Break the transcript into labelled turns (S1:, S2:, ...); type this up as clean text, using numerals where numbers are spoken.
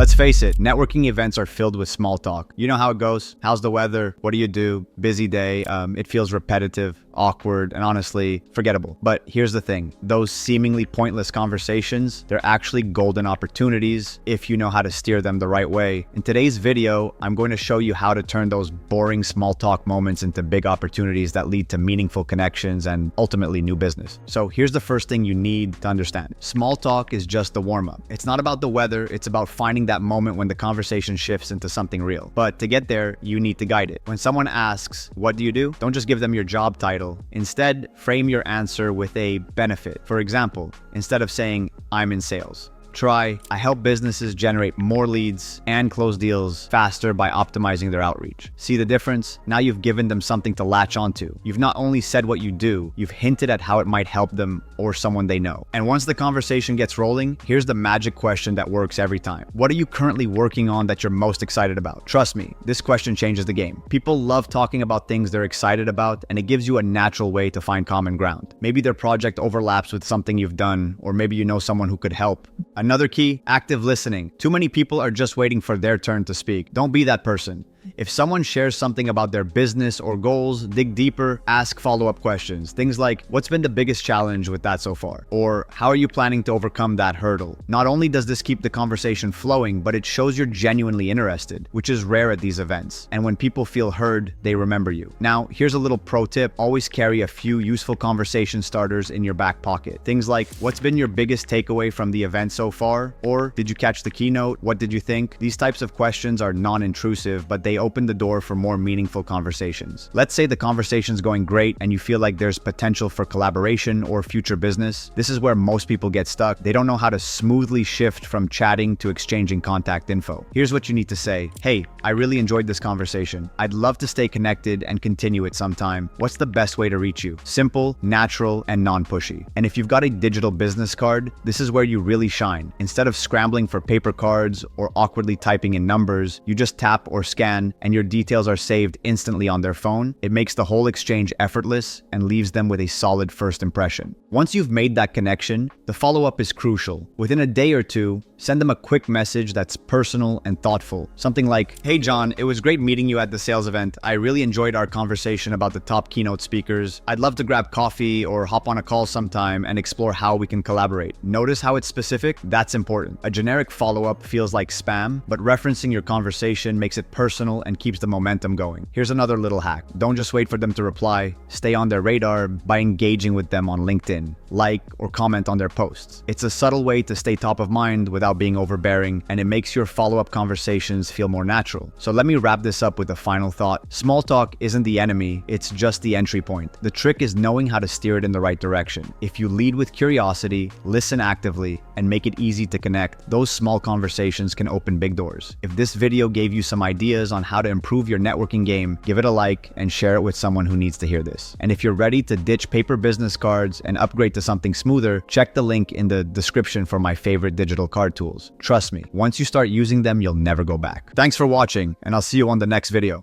S1: Let's face it, networking events are filled with small talk. You know how it goes. How's the weather? What do you do? Busy day. It feels repetitive, awkward, and honestly forgettable. But here's the thing. Those seemingly pointless conversations, they're actually golden opportunities if you know how to steer them the right way. In today's video, I'm going to show you how to turn those boring small talk moments into big opportunities that lead to meaningful connections and ultimately new business. So here's the first thing you need to understand. Small talk is just the warm-up. It's not about the weather, it's about finding that moment when the conversation shifts into something real. But to get there, you need to guide it. When someone asks, "What do you do?" don't just give them your job title. Instead, frame your answer with a benefit. For example, instead of saying, "I'm in sales," try, "I help businesses generate more leads and close deals faster by optimizing their outreach." See the difference? Now you've given them something to latch onto. You've not only said what you do, you've hinted at how it might help them or someone they know. And once the conversation gets rolling, here's the magic question that works every time. What are you currently working on that you're most excited about? Trust me, this question changes the game. People love talking about things they're excited about, and it gives you a natural way to find common ground. Maybe their project overlaps with something you've done, or maybe you know someone who could help. Another key, active listening. Too many people are just waiting for their turn to speak. Don't be that person. If someone shares something about their business or goals, dig deeper, ask follow-up questions. Things like, "What's been the biggest challenge with that so far?" Or, "How are you planning to overcome that hurdle?" Not only does this keep the conversation flowing, but it shows you're genuinely interested, which is rare at these events. And when people feel heard, they remember you. Now, here's a little pro tip. Always carry a few useful conversation starters in your back pocket. Things like, "What's been your biggest takeaway from the event so far?" Or, "Did you catch the keynote? What did you think?" These types of questions are non-intrusive, but they open the door for more meaningful conversations. Let's say the conversation's going great and you feel like there's potential for collaboration or future business. This is where most people get stuck. They don't know how to smoothly shift from chatting to exchanging contact info. Here's what you need to say. "Hey, I really enjoyed this conversation. I'd love to stay connected and continue it sometime. What's the best way to reach you?" Simple, natural, and non-pushy. And if you've got a digital business card, this is where you really shine. Instead of scrambling for paper cards or awkwardly typing in numbers, you just tap or scan and your details are saved instantly on their phone. It makes the whole exchange effortless and leaves them with a solid first impression. Once you've made that connection, the follow-up is crucial. Within a day or two, send them a quick message that's personal and thoughtful. Something like, "Hey John, it was great meeting you at the sales event. I really enjoyed our conversation about the top keynote speakers. I'd love to grab coffee or hop on a call sometime and explore how we can collaborate." Notice how it's specific? That's important. A generic follow-up feels like spam, but referencing your conversation makes it personal and keeps the momentum going. Here's another little hack. Don't just wait for them to reply. Stay on their radar by engaging with them on LinkedIn. Like or comment on their posts. It's a subtle way to stay top of mind without being overbearing, and it makes your follow-up conversations feel more natural. So let me wrap this up with a final thought. Small talk isn't the enemy, it's just the entry point. The trick is knowing how to steer it in the right direction. If you lead with curiosity, listen actively, and make it easy to connect, those small conversations can open big doors. If this video gave you some ideas on how to improve your networking game, give it a like and share it with someone who needs to hear this. And if you're ready to ditch paper business cards and upgrade to something smoother, check the link in the description for my favorite digital card tools. Trust me, once you start using them, you'll never go back. Thanks for watching, and I'll see you on the next video.